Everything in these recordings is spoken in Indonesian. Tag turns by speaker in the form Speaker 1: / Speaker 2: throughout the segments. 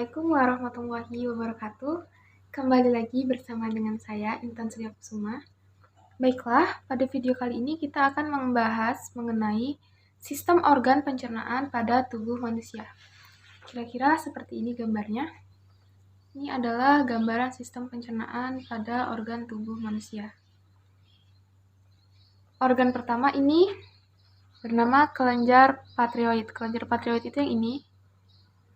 Speaker 1: Assalamualaikum warahmatullahi wabarakatuh. Kembali lagi bersama dengan saya, Intan Surya Kusuma. Baiklah, pada video kali ini kita akan membahas mengenai sistem organ pencernaan pada tubuh manusia. Kira-kira seperti ini gambarnya. Ini adalah gambaran sistem pencernaan pada organ tubuh manusia. Organ pertama ini bernama kelenjar patrioid. Kelenjar patrioid itu yang ini.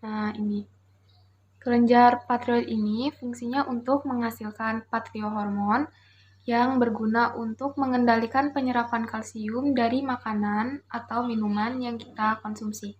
Speaker 1: Nah, ini. Kelenjar patrioid ini fungsinya untuk menghasilkan patriohormon yang berguna untuk mengendalikan penyerapan kalsium dari makanan atau minuman yang kita konsumsi.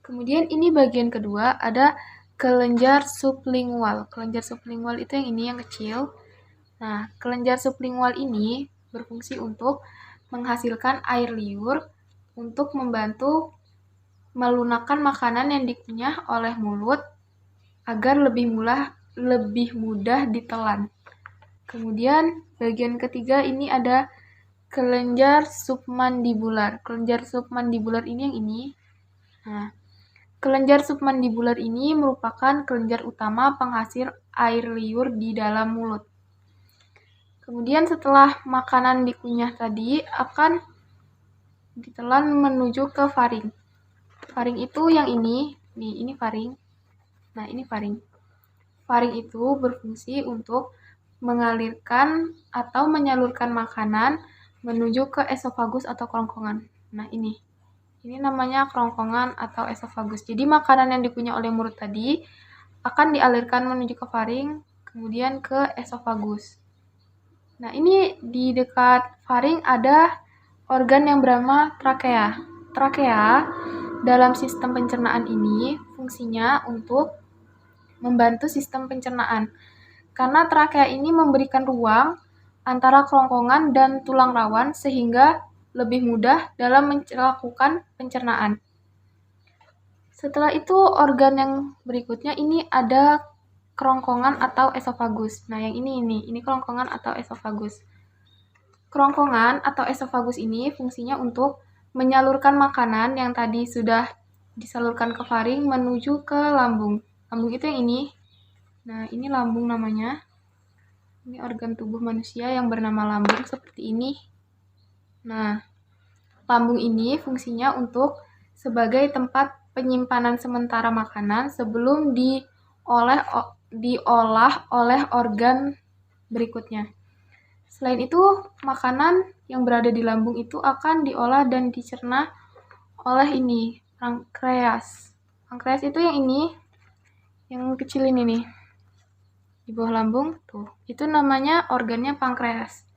Speaker 1: Kemudian ini bagian kedua, ada kelenjar sublingual. Kelenjar sublingual itu yang ini, yang kecil. Nah, kelenjar sublingual ini berfungsi untuk menghasilkan air liur untuk membantu melunakkan makanan yang dikunyah oleh mulut agar lebih mudah ditelan. Kemudian bagian ketiga ini ada kelenjar submandibular. Kelenjar submandibular ini yang ini. Nah, kelenjar submandibular ini merupakan kelenjar utama penghasil air liur di dalam mulut. Kemudian setelah makanan dikunyah tadi akan ditelan menuju ke faring. Faring itu yang ini. Nih, ini faring. Nah, ini faring. Faring itu berfungsi untuk mengalirkan atau menyalurkan makanan menuju ke esofagus atau kerongkongan. Nah, ini namanya kerongkongan atau esofagus. Jadi makanan yang dikunyah oleh mulut tadi akan dialirkan menuju ke faring, kemudian ke esofagus. Nah, ini di dekat faring ada organ yang bernama trakea. Trakea dalam sistem pencernaan ini fungsinya untuk membantu sistem pencernaan. Karena trakea ini memberikan ruang antara kerongkongan dan tulang rawan sehingga lebih mudah dalam melakukan pencernaan. Setelah itu organ yang berikutnya ini ada kerongkongan atau esofagus. Nah, yang ini kerongkongan atau esofagus. Kerongkongan atau esofagus ini fungsinya untuk menyalurkan makanan yang tadi sudah disalurkan ke faring menuju ke lambung. Lambung itu yang ini. Nah, ini lambung namanya. Ini organ tubuh manusia yang bernama lambung seperti ini. Nah, lambung ini fungsinya untuk sebagai tempat penyimpanan sementara makanan sebelum diolah oleh organ berikutnya. Selain itu, makanan yang berada di lambung itu akan diolah dan dicerna oleh ini, pankreas. Pankreas itu yang ini, yang kecil ini nih. Di bawah lambung, tuh. Itu namanya organnya pankreas.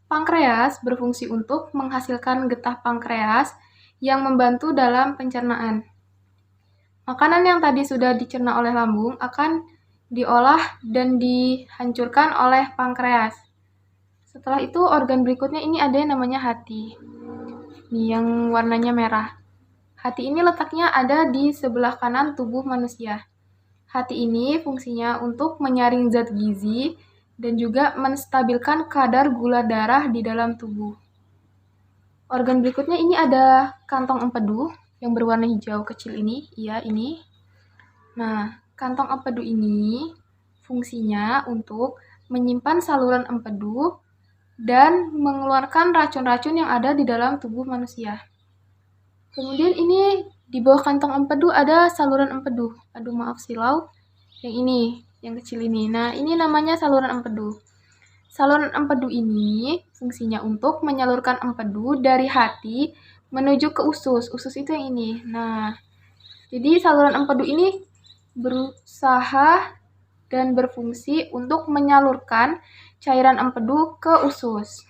Speaker 1: Pankreas berfungsi untuk menghasilkan getah pankreas yang membantu dalam pencernaan. Makanan yang tadi sudah dicerna oleh lambung akan diolah dan dihancurkan oleh pankreas. Setelah itu organ berikutnya ini ada yang namanya hati. Ini yang warnanya merah. Hati ini letaknya ada di sebelah kanan tubuh manusia. Hati ini fungsinya untuk menyaring zat gizi dan juga menstabilkan kadar gula darah di dalam tubuh. Organ berikutnya ini ada kantong empedu yang berwarna hijau kecil ini. Iya, ini. Nah, kantong empedu ini fungsinya untuk menyimpan saluran empedu dan mengeluarkan racun-racun yang ada di dalam tubuh manusia. Kemudian ini di bawah kantong empedu ada saluran empedu. Aduh, maaf silau. Yang ini, yang kecil ini. Nah, ini namanya saluran empedu. Saluran empedu ini fungsinya untuk menyalurkan empedu dari hati menuju ke usus. Usus itu yang ini. Nah, jadi saluran empedu ini berusaha dan berfungsi untuk menyalurkan cairan empedu ke usus.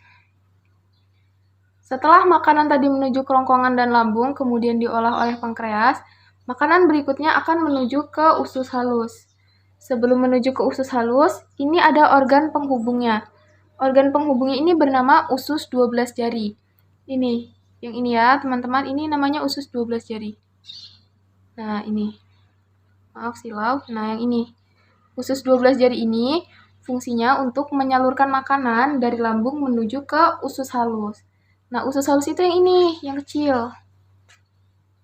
Speaker 1: Setelah makanan tadi menuju kerongkongan dan lambung, kemudian diolah oleh pankreas, makanan berikutnya akan menuju ke usus halus. Sebelum menuju ke usus halus, ini ada organ penghubungnya. Organ penghubungnya ini bernama usus 12 jari. Ini, yang ini ya teman-teman, ini namanya usus 12 jari. Nah, ini. Maaf silau. Nah, yang ini. Usus 12 jari ini fungsinya untuk menyalurkan makanan dari lambung menuju ke usus halus. Nah, usus halus itu yang ini, yang kecil.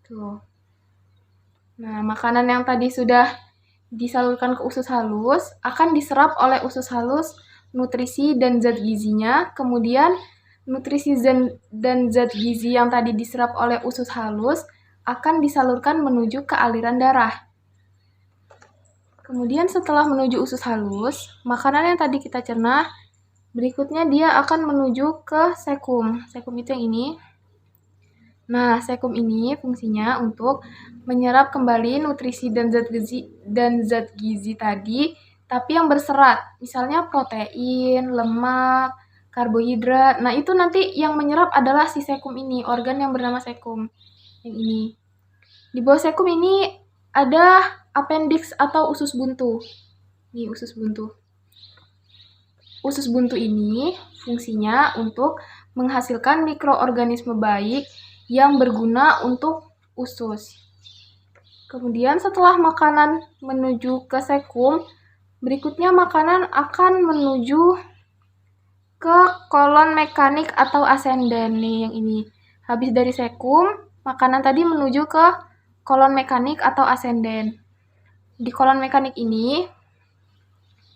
Speaker 1: Tuh. Nah, makanan yang tadi sudah disalurkan ke usus halus, akan diserap oleh usus halus nutrisi dan zat gizinya, kemudian nutrisi dan zat gizi yang tadi diserap oleh usus halus akan disalurkan menuju ke aliran darah. Kemudian setelah menuju usus halus, makanan yang tadi kita cerna, berikutnya dia akan menuju ke sekum. Sekum itu yang ini. Nah, sekum ini fungsinya untuk menyerap kembali nutrisi dan zat gizi tadi, tapi yang berserat. Misalnya protein, lemak, karbohidrat. Nah, itu nanti yang menyerap adalah si sekum ini, organ yang bernama sekum. Yang ini. Di bawah sekum ini ada appendix atau usus buntu. Nih, usus buntu. Usus buntu ini fungsinya untuk menghasilkan mikroorganisme baik yang berguna untuk usus. Kemudian setelah makanan menuju ke sekum, berikutnya makanan akan menuju ke kolon mekanik atau ascending. Nih yang ini. Habis dari sekum, makanan tadi menuju ke kolon mekanik atau ascending. Di kolon mekanik ini,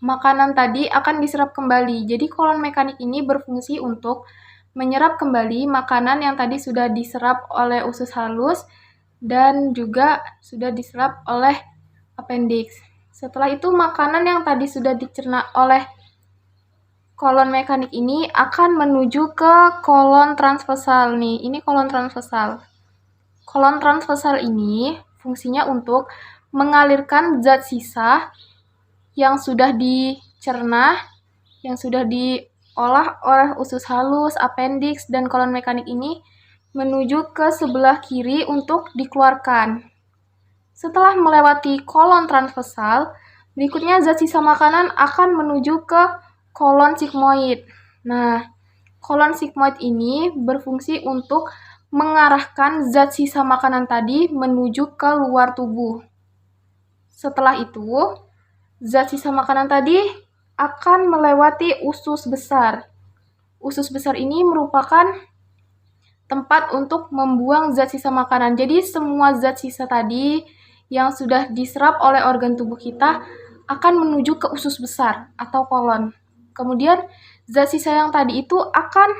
Speaker 1: makanan tadi akan diserap kembali. Jadi kolon mekanik ini berfungsi untuk menyerap kembali makanan yang tadi sudah diserap oleh usus halus dan juga sudah diserap oleh appendix. Setelah itu makanan yang tadi sudah dicerna oleh kolon mekanik ini akan menuju ke kolon transversal nih. Ini kolon transversal. Kolon transversal ini fungsinya untuk mengalirkan zat sisa yang sudah dicerna, yang sudah diolah oleh usus halus, appendix, dan kolon mekanik ini menuju ke sebelah kiri untuk dikeluarkan. Setelah melewati kolon transversal, berikutnya zat sisa makanan akan menuju ke kolon sigmoid. Nah, kolon sigmoid ini berfungsi untuk mengarahkan zat sisa makanan tadi menuju ke luar tubuh. Setelah itu, zat sisa makanan tadi akan melewati usus besar. Usus besar ini merupakan tempat untuk membuang zat sisa makanan. Jadi semua zat sisa tadi yang sudah diserap oleh organ tubuh kita akan menuju ke usus besar atau kolon. Kemudian zat sisa yang tadi itu akan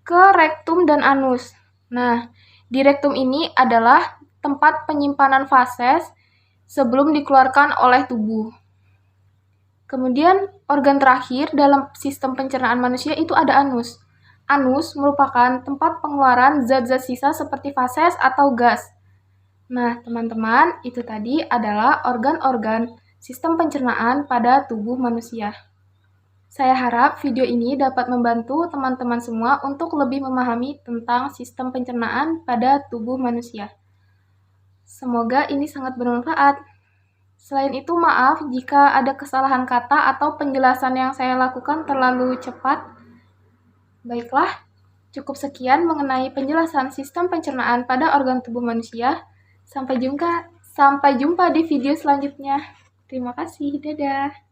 Speaker 1: ke rektum dan anus. Nah, di rektum ini adalah tempat penyimpanan fases sebelum dikeluarkan oleh tubuh. Kemudian organ terakhir dalam sistem pencernaan manusia itu ada anus. Anus merupakan tempat pengeluaran zat-zat sisa seperti fases atau gas. Nah, teman-teman, itu tadi adalah organ-organ sistem pencernaan pada tubuh manusia. Saya harap video ini dapat membantu teman-teman semua untuk lebih memahami tentang sistem pencernaan pada tubuh manusia. Semoga ini sangat bermanfaat. Selain itu, maaf jika ada kesalahan kata atau penjelasan yang saya lakukan terlalu cepat. Baiklah, cukup sekian mengenai penjelasan sistem pencernaan pada organ tubuh manusia. Sampai jumpa di video selanjutnya. Terima kasih, dadah.